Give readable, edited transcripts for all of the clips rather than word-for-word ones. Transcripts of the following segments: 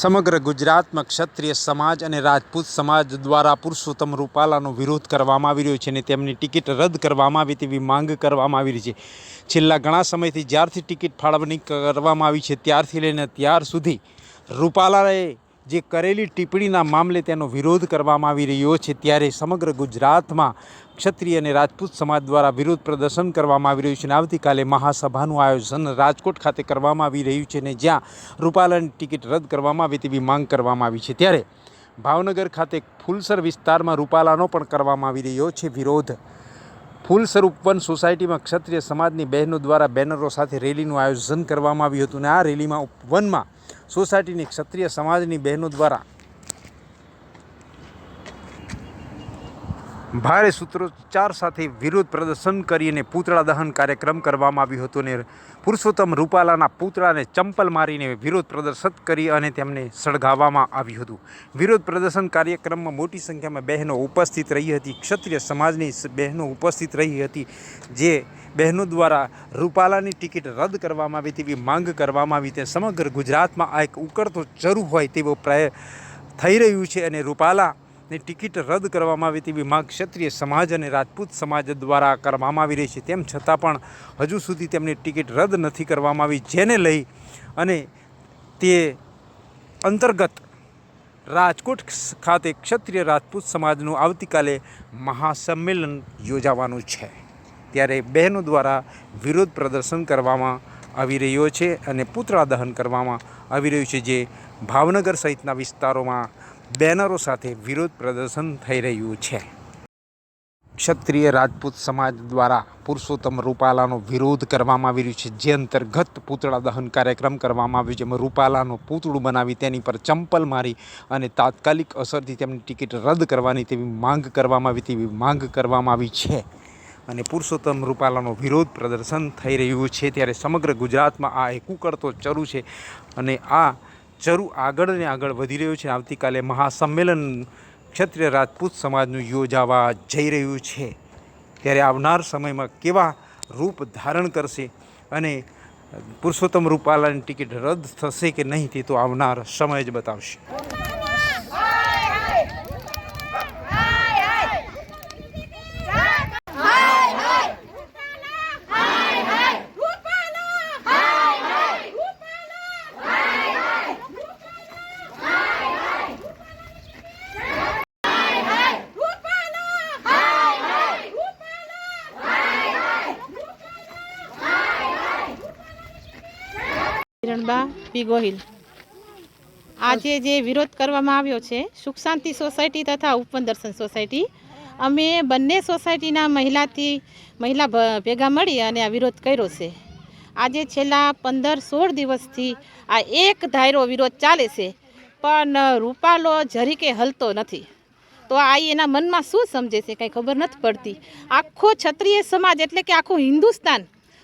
સમગ્ર ગુજરાતમાં ક્ષત્રિય સમાજ અને રાજપૂત સમાજ દ્વારા પુરુષોત્તમ રૂપાલાનો વિરોધ કરવામાં આવી રહ્યો છે અને તેમની ટિકિટ રદ કરવામાં આવી તેવી માંગ કરવામાં આવી રહી છે। છેલ્લા ઘણા સમયથી જ્યારથી ટિકિટ ફાળવણી કરવામાં આવી છે ત્યારથી લઈને ત્યાર સુધી રૂપાલાએ જે કરેલી ટિપ્પણીના મામલે તેનો વિરોધ કરવામાં આવી રહ્યો છે। ત્યારે સમગ્ર ગુજરાતમાં ક્ષત્રિય અને રાજપૂત સમાજ દ્વારા વિરોધ પ્રદર્શન કરવામાં આવી રહ્યું છે અને આવતીકાલે મહાસભાનું આયોજન રાજકોટ ખાતે કરવામાં આવી રહ્યું છે અને જ્યાં રૂપાલાની ટિકિટ રદ કરવામાં આવે તેવી માંગ કરવામાં આવી છે। ત્યારે ભાવનગર ખાતે ફૂલસર વિસ્તારમાં રૂપાલાનો પણ કરવામાં આવી રહ્યો છે વિરોધ। ફૂલસર ઉપવન સોસાયટીમાં ક્ષત્રિય સમાજની બહેનો દ્વારા બેનરો સાથે રેલીનું આયોજન કરવામાં આવ્યું હતું અને આ રેલીમાં ઉપવનમાં સોસાયટીની ક્ષત્રિય સમાજની બહેનો દ્વારા ભારે સૂત્રોચ્ચાર સાથે વિરોધ પ્રદર્શન કરીને પૂતળા દહન કાર્યક્રમ કરવામાં આવ્યો હતો અને પુરુષોત્તમ રૂપાલાના પૂતળાને ચંપલ મારીને વિરોધ પ્રદર્શન કરી અને તેમને સળગાવવામાં આવ્યું હતું। વિરોધ પ્રદર્શન કાર્યક્રમમાં મોટી સંખ્યામાં બહેનો ઉપસ્થિત રહી હતી। ક્ષત્રિય સમાજની બહેનો ઉપસ્થિત રહી હતી જે બહેનો દ્વારા રૂપાલાની ટિકિટ રદ કરવામાં આવી તેવી માંગ કરવામાં આવી। તે સમગ્ર ગુજરાતમાં આ એક ઉકળતો ચરુ હોય તેવો થઈ રહ્યું છે અને રૂપાલાની ટિકિટ રદ કરવામાં આવી તેવી માંગ ક્ષત્રિય સમાજ અને રાજપૂત સમાજ દ્વારા કરવામાં આવી રહી છે। તેમ છતાં પણ હજુ સુધી તેમની ટિકિટ રદ નથી કરવામાં આવી, જેને લઈ અને તે અંતર્ગત રાજકોટ ખાતે ક્ષત્રિય રાજપૂત સમાજનું આવતીકાલે મહાસંમેલન યોજાવાનું છે। ત્યારે બહેનો દ્વારા વિરોધ પ્રદર્શન કરવામાં આવી રહ્યો છે અને પૂતળા દહન કરવામાં આવી રહ્યું છે, જે ભાવનગર સહિતના વિસ્તારોમાં બેનરો સાથે વિરોધ પ્રદર્શન થઈ રહ્યું છે। ક્ષત્રિય રાજપૂત સમાજ દ્વારા પુરુષોત્તમ રૂપાલાનો વિરોધ કરવામાં આવી રહ્યો છે, જે અંતર્ગત પૂતળા દહન કાર્યક્રમ કરવામાં આવ્યો છે, જેમાં રૂપાલાનું પૂતળું બનાવી તેની પર ચંપલ મારી અને તાત્કાલિક અસરથી તેમની ટિકિટ રદ કરવાની તેવી માંગ કરવામાં આવી છે અને પુરુષોત્તમ રૂપાલાનો વિરોધ પ્રદર્શન થઈ રહ્યું છે। ત્યારે સમગ્ર ગુજરાતમાં આ એક ઉકળતો ચરુ છે અને આ ચરુ આગળ ને આગળ વધી રહ્યું છે। આવતીકાલે મહાસંમેલન ક્ષત્રિય રાજપૂત સમાજનું યોજાવા જઈ રહ્યું છે। ત્યારે આવનાર સમયમાં કેવા રૂપ ધારણ કરશે અને પુરુષોત્તમ રૂપાલાની ટિકિટ રદ થશે કે નહીં તે તો આવનાર સમય જ બતાવશે। કિરણબા પી ગોહિલ, આજે જે વિરોધ કરવામાં આવ્યો છે સુખ શાંતિ સોસાયટી તથા ઉપવન દર્શન સોસાયટી, અમે બંને સોસાયટીના મહિલા ભેગા મળી અને આ વિરોધ કર્યો છે। આજે છેલ્લા 15-16 દિવસથી આ એક ધાયરો વિરોધ ચાલે છે, પણ રૂપાલો જરીકે હલતો નથી। તો આ એના મનમાં શું સમજે છે કંઈ ખબર નથી પડતી। આખો ક્ષત્રિય સમાજ એટલે કે આખું હિન્દુસ્તાન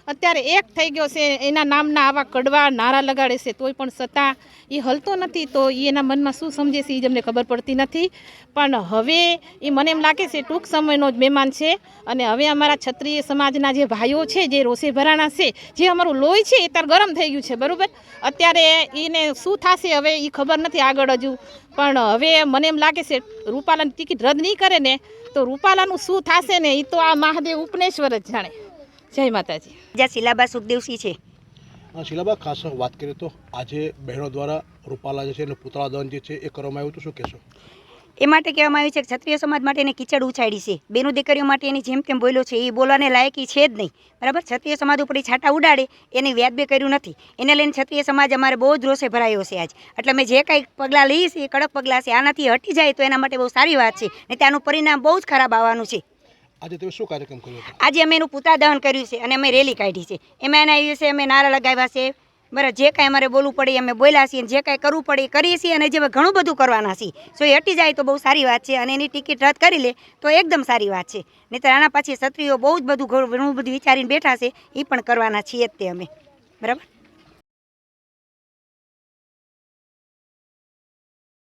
અત્યારે એક થઈ ગયો છે, એના નામના આવા કડવા નારા લગાડે છે, તોય પણ છતાં એ હલતો નથી। તો એના મનમાં શું સમજે છે એ જ અમને ખબર પડતી નથી। પણ હવે એ મને એમ લાગે છે ટૂંક સમયનો જ મહેમાન છે અને હવે અમારા ક્ષત્રિય સમાજના જે ભાઈઓ છે, જે રોષે ભરાણા છે, જે અમારું લોહી છે એ ત્યારે ગરમ થઈ ગયું છે, બરાબર। અત્યારે એને શું થશે હવે એ ખબર નથી આગળ હજુ, પણ હવે મને એમ લાગે છે રૂપાલાની ટિકિટ રદ નહીં કરે ને તો રૂપાલાનું શું થશે ને એ તો આ મહાદેવ ઉપનેશ્વર જ જાણે। જય માતાજી। જ્યાં શિલાબા સુખદેવસિંહ છે। શિલાબા, ખાસ વાત કરીએ તો આજે બહેનો દ્વારા રૂપાલા જે છે એનું પૂતળા દહન જે છે એ કરવામાં આવ્યું, તો શું કહેશો? એ માટે કહેવામાં આવ્યું છે કે ક્ષત્રિય સમાજ માટે એને કીચડ ઉછાળી છે, બેનો દીકરીઓ માટે એની જેમ તેમ બોલ્યો છે, એ બોલવાને લાયક છે જ નહીં, બરાબર। ક્ષત્રિય સમાજ ઉપર છાંટા ઉડાડે એને વ્યાજબી કર્યું નથી, એને લઈને ક્ષત્રિય સમાજ અમારે બહુ જ રોષે ભરાયો છે આજ। એટલે અમે જે કાંઈ પગલાં લઈએ છીએ એ કડક પગલાં છે, આનાથી હટી જાય તો એના માટે બહુ સારી વાત છે, ને ત્યાંનું પરિણામ બહુ જ ખરાબ આવવાનું છે। આજે તમે શું કાર્યક્રમ કર્યો હતો? આજે અમે એનું પૂતળા દહન કર્યું છે અને અમે રેલી કાઢી છે, એમાં એના દિવસે અમે નારા લગાવ્યા છે, બરાબર। જે કાંઈ અમારે બોલવું પડે અમે બોલ્યા છીએ, જે કાંઈ કરવું પડે એ કરીએ છીએ અને જે ઘણું બધું કરવાના છીએ। સો એ હટી જાય તો બહુ સારી વાત છે અને એની ટિકિટ રદ કરી લે તો એકદમ સારી વાત છે, નહીંતર આના પાછી ક્ષત્રિયો બહુ જ બધું ઘણું બધું વિચારીને બેઠા છે, એ પણ કરવાના છીએ જ તે અમે, બરાબર।